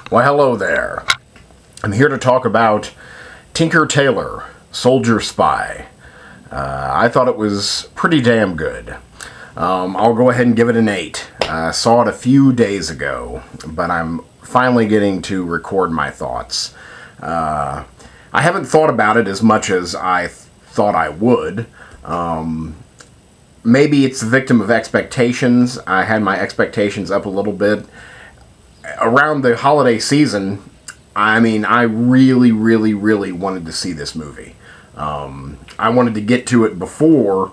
Well, hello there. I'm here to talk about Tinker Tailor, Soldier Spy. I thought it was pretty damn good. I'll go ahead and give it an 8. I saw it a few days ago, but I'm finally getting to record my thoughts. I haven't thought about it as much as I thought I would. Maybe it's the victim of expectations. I had my expectations up a little bit. Around the holiday season, I mean, I really wanted to see this movie. I wanted to get to it before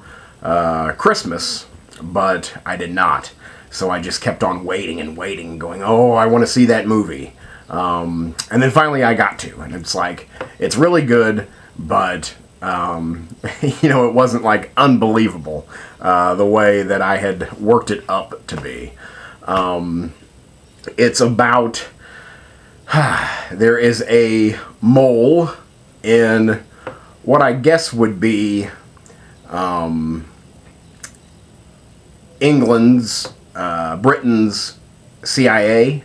Christmas, but I did not. So I just kept on waiting and waiting, going, oh, I want to see that movie. And then finally I got to, and it's like, it's really good, but, you know, it wasn't like unbelievable the way that I had worked it up to be. It's about, there is a mole in what I guess would be England's, Britain's CIA.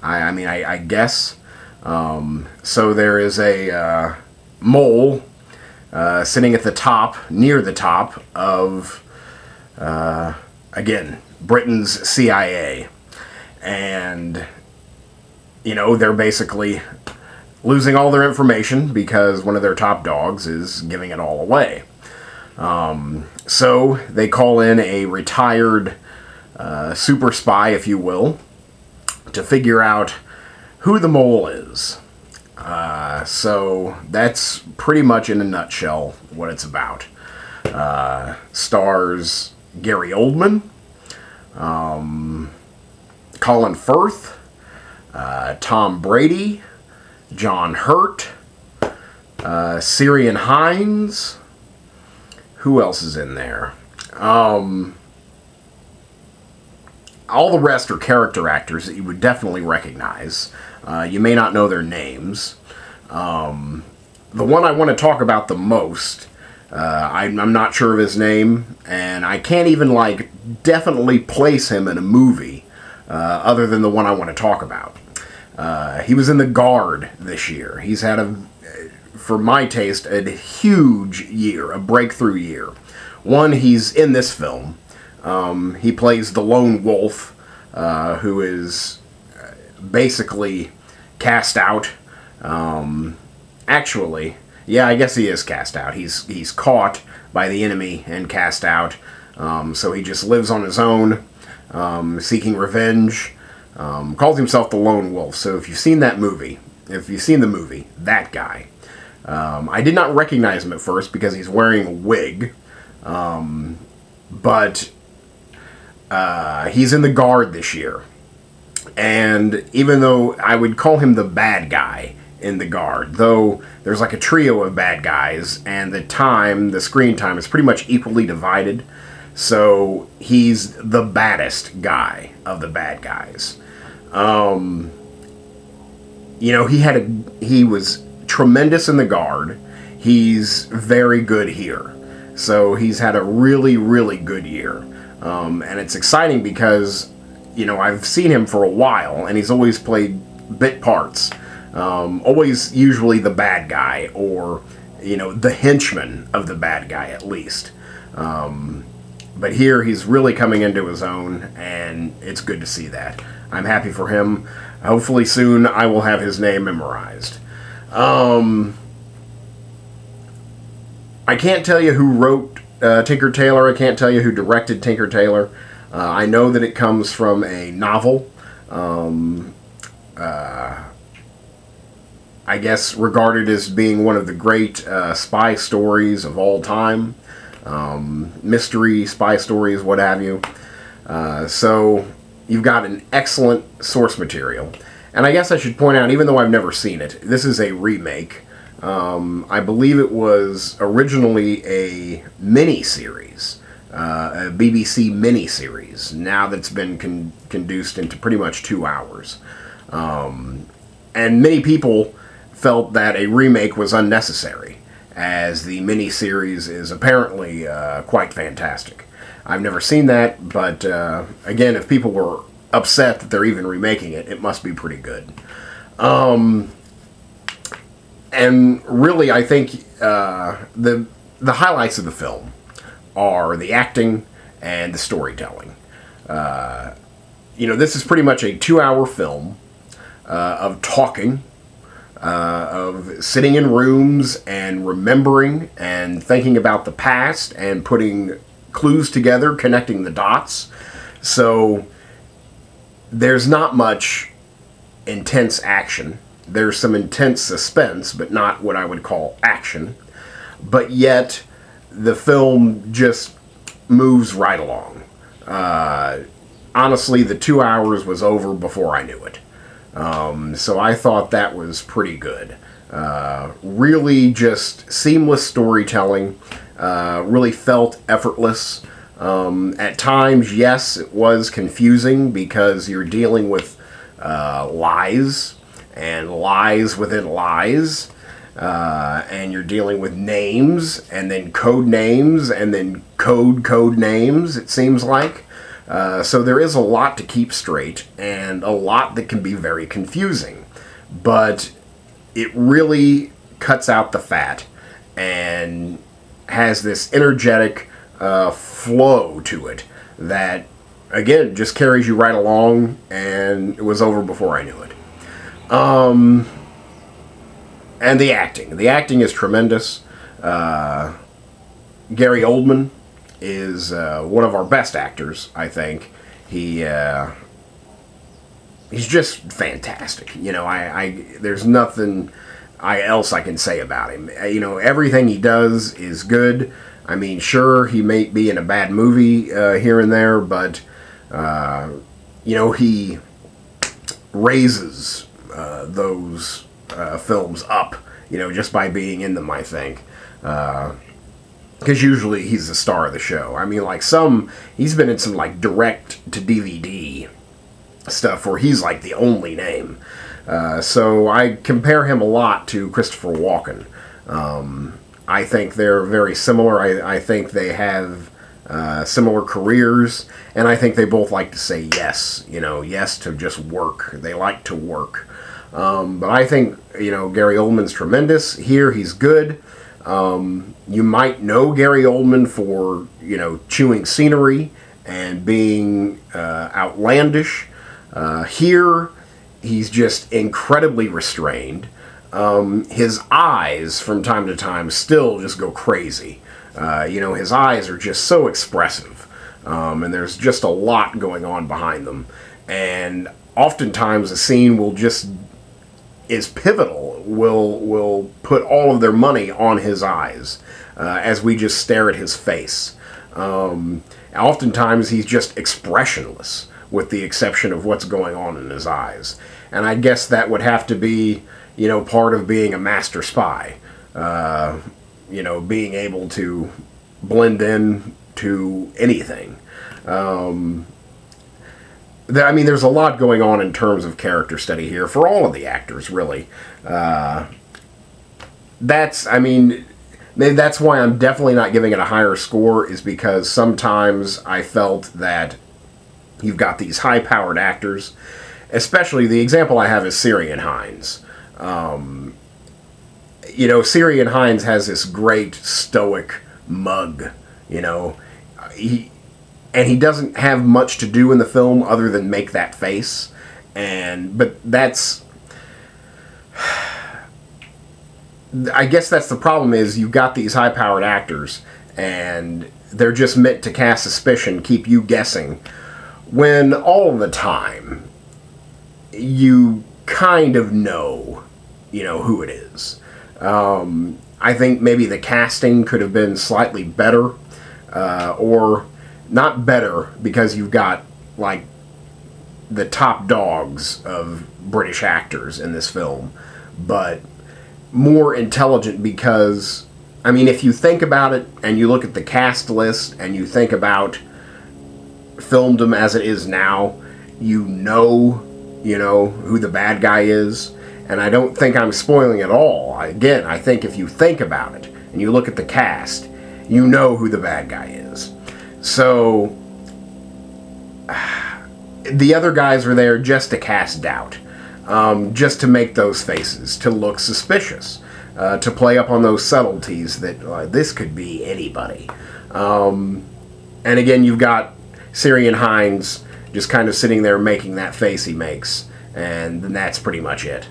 I guess. So there is a mole sitting at the top, near the top of, again, Britain's CIA. And, you know, they're basically losing all their information because one of their top dogs is giving it all away. So they call in a retired super spy, if you will, to figure out who the mole is. So that's pretty much in a nutshell what it's about. Stars Gary Oldman, Colin Firth, Tom Brady, John Hurt, Syrian Hines. Who else is in there? All the rest are character actors that you would definitely recognize. You may not know their names. The one I want to talk about the most, I'm not sure of his name, and I can't even, like, definitely place him in a movie other than the one I want to talk about. He was in The Guard this year. He's had, for my taste, a huge year, a breakthrough year. One, he's in this film. He plays the lone wolf, who is basically cast out. Actually, yeah, I guess he is cast out. He's caught by the enemy and cast out. So he just lives on his own, seeking revenge. Calls himself the Lone Wolf. So if you've seen that movie, that guy. I did not recognize him at first because he's wearing a wig. But he's in The Guard this year. And even though I would call him the bad guy in The Guard, though there's like a trio of bad guys, and the screen time is pretty much equally divided. So he's the baddest guy of the bad guys. You know, he was tremendous in The Guard. He's very good here. So he's had a really good year. And it's exciting because, you know, I've seen him for a while, and he's always played bit parts. Always usually the bad guy, or, you know, the henchman of the bad guy, at least. But here he's really coming into his own, and it's good to see that. I'm happy for him. Hopefully soon I will have his name memorized. I can't tell you who wrote Tinker Tailor. I can't tell you who directed Tinker Tailor. I know that it comes from a novel. I guess regarded as being one of the great spy stories of all time. Mystery, spy stories, what have you. So you've got an excellent source material. And I guess I should point out, even though I've never seen it, this is a remake. I believe it was originally a mini-series, a BBC mini-series, now that's been conduced into pretty much 2 hours. And many people felt that a remake was unnecessary, as the mini-series is apparently quite fantastic. I've never seen that, but again, if people were upset that they're even remaking it, it must be pretty good. And really, I think the highlights of the film are the acting and the storytelling. This is pretty much a 2-hour film of talking, of sitting in rooms and remembering and thinking about the past and putting clues together, connecting the dots. So there's not much intense action. There's some intense suspense, but not what I would call action. But yet, the film just moves right along. Honestly, the 2 hours was over before I knew it. So I thought that was pretty good. Really just seamless storytelling. Really felt effortless. At times, yes, it was confusing because you're dealing with lies and lies within lies. And you're dealing with names and then code names and then code names, it seems like. So there is a lot to keep straight and a lot that can be very confusing. But it really cuts out the fat and has this energetic flow to it that, again, just carries you right along, and it was over before I knew it. And the acting. The acting is tremendous. Gary Oldman is one of our best actors, I think. He's just fantastic. There's nothing else I can say about him. Everything he does is good. I mean, sure, he may be in a bad movie here and there, but he raises those films up, just by being in them, I think. Because usually he's the star of the show. I mean, he's been in some, direct-to-DVD stuff where he's, the only name. So I compare him a lot to Christopher Walken. I think they're very similar. I think they have similar careers, and I think they both like to say yes, yes to just work. They like to work. But I think, Gary Oldman's tremendous. Here, he's good. You might know Gary Oldman for, chewing scenery and being outlandish. Here, he's just incredibly restrained. His eyes, from time to time, still just go crazy. His eyes are just so expressive. And there's just a lot going on behind them. And oftentimes, a scene is pivotal, will put all of their money on his eyes as we just stare at his face. Oftentimes he's just expressionless, with the exception of what's going on in his eyes. And I guess that would have to be, part of being a master spy. Being able to blend in to anything. There's a lot going on in terms of character study here for all of the actors, really. That's why I'm definitely not giving it a higher score, is because sometimes I felt that you've got these high-powered actors, especially the example I have is Ciarán Hinds. Ciarán Hinds has this great stoic mug, he doesn't have much to do in the film other than make that face. But that's, I guess that's the problem, is you've got these high-powered actors and they're just meant to cast suspicion, keep you guessing, when all the time you kind of know, who it is. I think maybe the casting could have been slightly better, or not better, because you've got, the top dogs of British actors in this film, but more intelligent because, if you think about it, and you look at the cast list, and you think about filmdom as it is now, you know who the bad guy is, and I don't think I'm spoiling it all. Again, I think if you think about it, and you look at the cast, you know who the bad guy is. So, the other guys are there just to cast doubt. just to make those faces, to look suspicious, to play up on those subtleties that this could be anybody. And again, you've got Syrian Hines just kind of sitting there making that face he makes, and then that's pretty much it.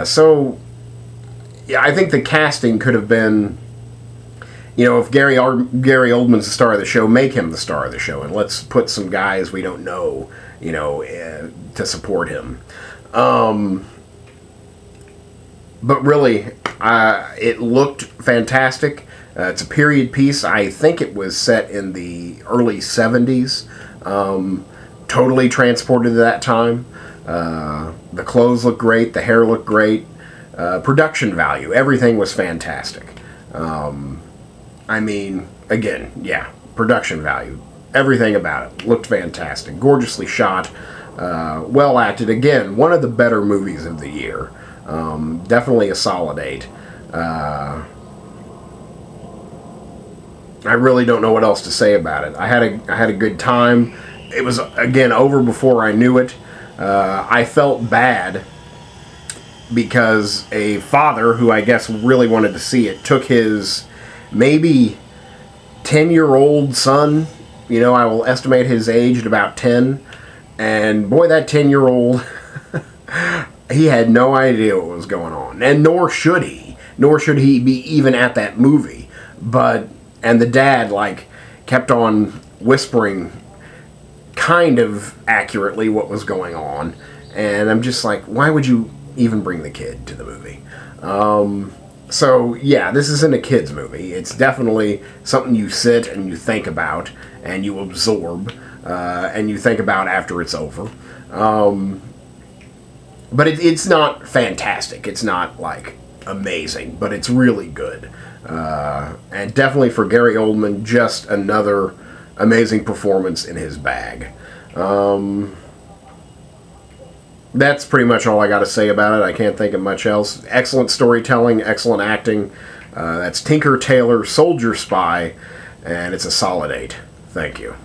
So, yeah, I think the casting could have been, you know, if Gary Oldman's the star of the show, make him the star of the show, and let's put some guys we don't know, you know, to support him. But really, it looked fantastic. It's a period piece. I think it was set in the early 70s. Totally transported to that time. The clothes looked great. The hair looked great. Production value. Everything was fantastic. I mean, again, yeah, production value. Everything about it looked fantastic. Gorgeously shot. Well acted. Again, one of the better movies of the year. Definitely a solid 8. I really don't know what else to say about it. I had a good time. It was, again, over before I knew it. I felt bad because a father who I guess really wanted to see it took his maybe 10-year-old son. You know, I will estimate his age at about 10. And boy, that 10-year-old, he had no idea what was going on. And nor should he. Nor should he be even at that movie. And the dad, like, kept on whispering kind of accurately what was going on. And I'm just like, why would you even bring the kid to the movie? So, yeah, this isn't a kid's movie. It's definitely something you sit and you think about and you absorb and you think about after it's over. But it's not fantastic. It's not, like, amazing, but it's really good. And definitely for Gary Oldman, just another amazing performance in his bag. That's pretty much all I got to say about it. I can't think of much else. Excellent storytelling, excellent acting. That's Tinker, Tailor, Soldier, Spy, and it's a solid 8. Thank you.